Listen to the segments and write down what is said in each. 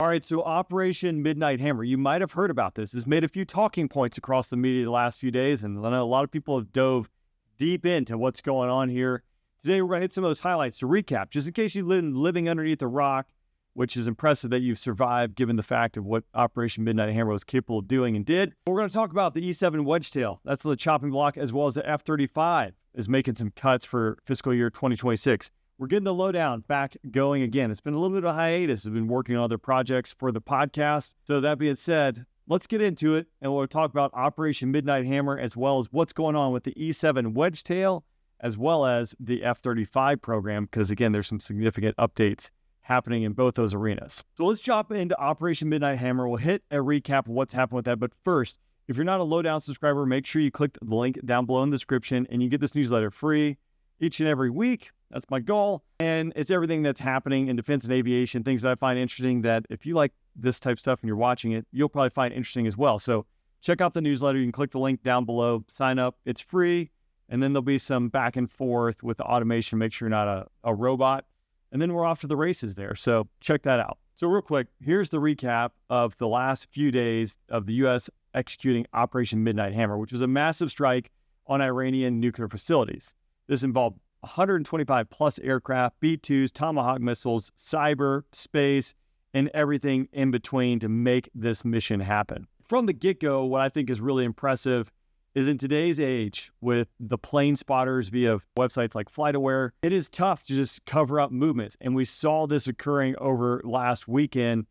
All right, so Operation Midnight Hammer. You might have heard about this. It's made a few talking points across the media the last few days, and I know a lot of people have dove deep into what's going on here. Today, we're going to hit some of those highlights to recap, just in case you've been living underneath a rock, which is impressive that you've survived given the fact of what Operation Midnight Hammer was capable of doing and did. We're going to talk about the E-7 WEDGETAIL. That's the chopping block, as well as the F-35 is making some cuts for fiscal year 2026. We're getting the Lowdown back going again. It's been a little bit of a hiatus. I've been working on other projects for the podcast. So that being said, let's get into it, and we'll talk about Operation Midnight Hammer, as well as what's going on with the E-7 WEDGETAIL, as well as the F-35 program, because again, there's some significant updates happening in both those arenas. So let's jump into Operation Midnight Hammer. We'll hit a recap of what's happened with that. But first, if you're not a Lowdown subscriber, make sure you click the link down below in the description, and you get this newsletter free each and every week. That's my goal. And it's everything that's happening in defense and aviation, things that I find interesting that if you like this type of stuff and you're watching it, you'll probably find interesting as well. So check out the newsletter. You can click the link down below, sign up. It's free. And then there'll be some back and forth with the automation. Make sure you're not a robot. And then we're off to the races there. So check that out. So real quick, here's the recap of the last few days of the U.S. executing Operation Midnight Hammer, which was a massive strike on Iranian nuclear facilities. This involved 125 plus aircraft, B-2s, Tomahawk missiles, cyber, space, and everything in between to make this mission happen. From the get-go, what I think is really impressive is in today's age with the plane spotters via websites like FlightAware, it is tough to just cover up movements. And we saw this occurring over last weekend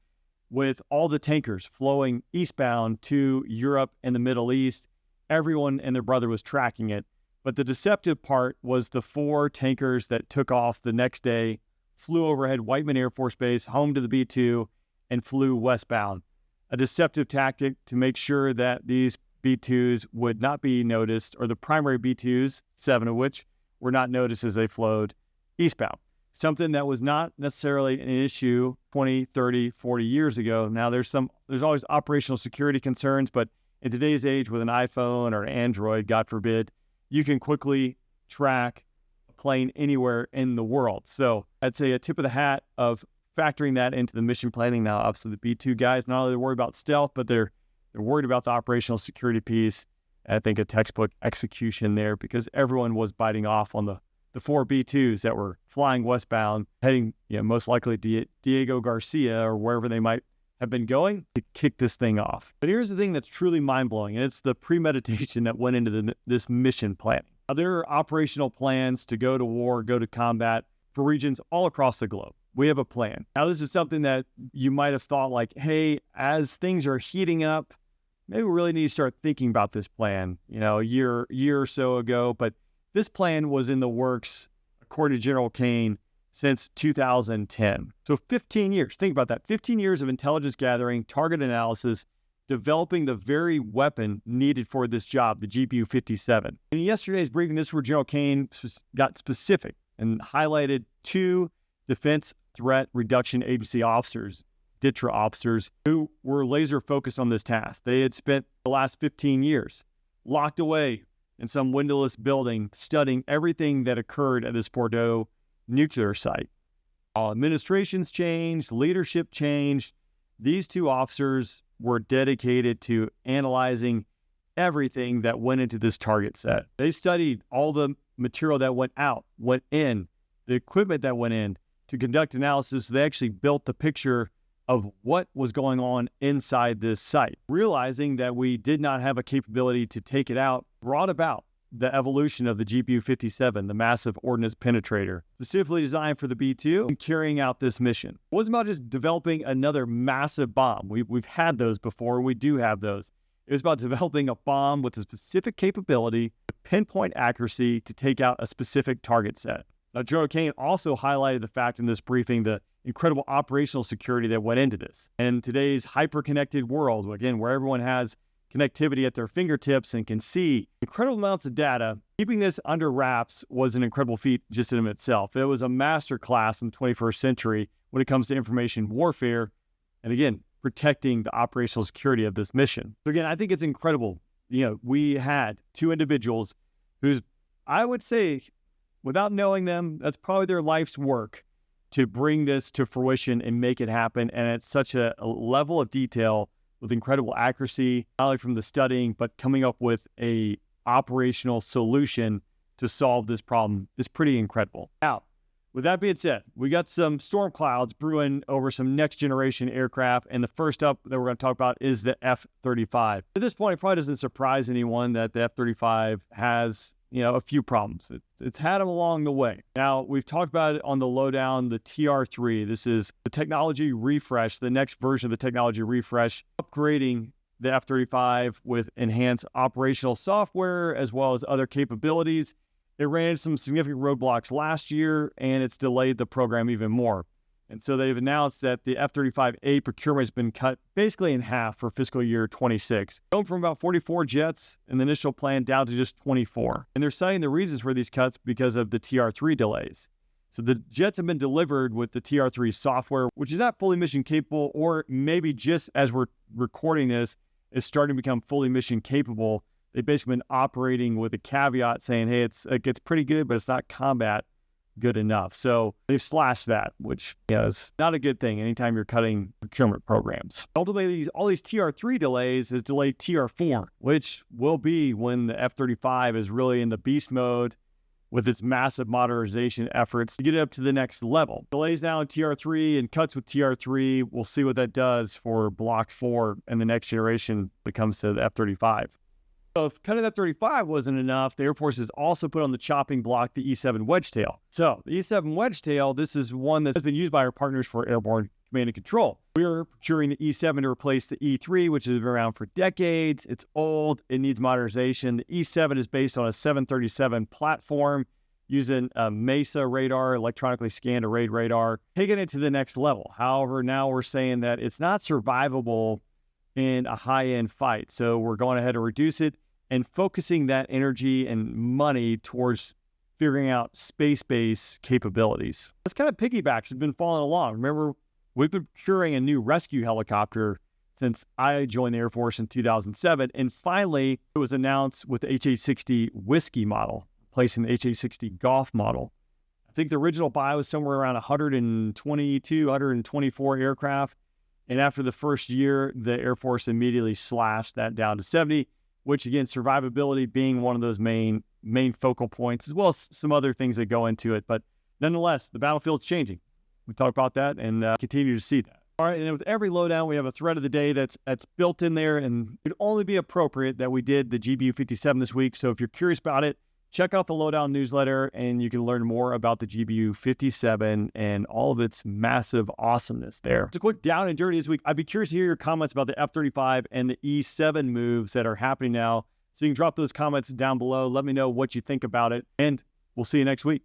with all the tankers flowing eastbound to Europe and the Middle East. Everyone and their brother was tracking it. But the deceptive part was the 4 tankers that took off the next day, flew overhead Whiteman Air Force Base, home to the B-2, and flew westbound. A deceptive tactic to make sure that these B-2s would not be noticed, or the primary B-2s, 7 of which were not noticed as they flowed eastbound. Something that was not necessarily an issue 20, 30, 40 years ago. Now there's always operational security concerns, but in today's age with an iPhone or an Android, God forbid, you can quickly track a plane anywhere in the world. So I'd say a tip of the hat of factoring that into the mission planning. Now, obviously the B-2 guys, not only worry about stealth, but they're worried about the operational security piece. I think a textbook execution there, because everyone was biting off on the 4 B-2s that were flying westbound, heading most likely Diego Garcia or wherever they might have been going to kick this thing off. But here's the thing that's truly mind-blowing, and it's the premeditation that went into this mission planning. Now, there are operational plans to go to war, go to combat for regions all across the globe. We have a plan. Now, this is something that you might have thought like, hey, as things are heating up, maybe we really need to start thinking about this plan, a year or so ago. But this plan was in the works, according to General Kane, since 2010. So 15 years. Think about that. 15 years of intelligence gathering, target analysis, developing the very weapon needed for this job, the GPU-57. In yesterday's briefing, this is where General Kane got specific and highlighted 2 Defense Threat Reduction Agency officers, DTRA officers, who were laser focused on this task. They had spent the last 15 years locked away in some windowless building, studying everything that occurred at this Bordeaux nuclear site. All administrations changed, leadership changed. These 2 officers were dedicated to analyzing everything that went into this target set. They studied all the material that went out, went in, the equipment that went in to conduct analysis. They actually built the picture of what was going on inside this site. Realizing that we did not have a capability to take it out, brought about the evolution of the GPU-57, the massive ordnance penetrator, specifically designed for the B-2 and carrying out this mission. It wasn't about just developing another massive bomb. We've had those before. We do have those. It was about developing a bomb with a specific capability, pinpoint accuracy to take out a specific target set. Now, General Kane also highlighted the fact in this briefing the incredible operational security that went into this. And today's hyper-connected world, again, where everyone has connectivity at their fingertips and can see incredible amounts of data, keeping this under wraps was an incredible feat just in itself. It was a master class in the 21st century when it comes to information warfare, and again, protecting the operational security of this mission. So again, I think it's incredible. We had 2 individuals whose, I would say, without knowing them, that's probably their life's work, to bring this to fruition and make it happen. And it's such a level of detail with incredible accuracy, not only from the studying, but coming up with a operational solution to solve this problem is pretty incredible. Now, with that being said, we got some storm clouds brewing over some next generation aircraft. And the first up that we're going to talk about is the F-35. At this point, it probably doesn't surprise anyone that the F-35 has, a few problems. It's had them along the way. Now, we've talked about it on the Lowdown, the TR-3. This is the technology refresh, the next version of the technology refresh, upgrading the F-35 with enhanced operational software as well as other capabilities. It ran into some significant roadblocks last year, and it's delayed the program even more. And so they've announced that the F-35A procurement has been cut basically in half for fiscal year 26, going from about 44 jets in the initial plan down to just 24. And they're citing the reasons for these cuts because of the TR-3 delays. So the jets have been delivered with the TR-3 software, which is not fully mission capable, or maybe just as we're recording this, is starting to become fully mission capable. They've basically been operating with a caveat saying, hey, it gets pretty good, but it's not combat good enough. So they've slashed that, which is not a good thing anytime you're cutting procurement programs. Ultimately, all these TR-3 delays has delayed TR-4, which will be when the F-35 is really in the beast mode with its massive modernization efforts to get it up to the next level. Delays now in TR-3 and cuts with TR-3, we'll see what that does for Block 4 and the next generation when it comes to the F-35. So if cutting that F-35 wasn't enough, the Air Force has also put on the chopping block the E-7 WEDGETAIL. So the E-7 WEDGETAIL, this is one that has been used by our partners for airborne command and control. We are procuring the E-7 to replace the E-3, which has been around for decades. It's old. It needs modernization. The E-7 is based on a 737 platform using a MESA radar, electronically scanned array radar, taking it to the next level. However, now we're saying that it's not survivable in a high-end fight. So we're going ahead and reduce it and focusing that energy and money towards figuring out space-based capabilities. This kind of piggybacks have been following along. Remember, we've been procuring a new rescue helicopter since I joined the Air Force in 2007. And finally, it was announced with the HH-60 Whiskey model, replacing the HH-60 Golf model. I think the original buy was somewhere around 122, 124 aircraft. And after the first year, the Air Force immediately slashed that down to 70, which again, survivability being one of those main focal points, as well as some other things that go into it. But nonetheless, the battlefield's changing. We talk about that and continue to see that. All right, and with every Lowdown, we have a thread of the day that's built in there, and it would only be appropriate that we did the GBU-57 this week. So if you're curious about it, check out the Lowdown newsletter, and you can learn more about the GBU-57 and all of its massive awesomeness there. It's a quick down and dirty this week. I'd be curious to hear your comments about the F-35 and the E-7 moves that are happening now. So you can drop those comments down below. Let me know what you think about it, and we'll see you next week.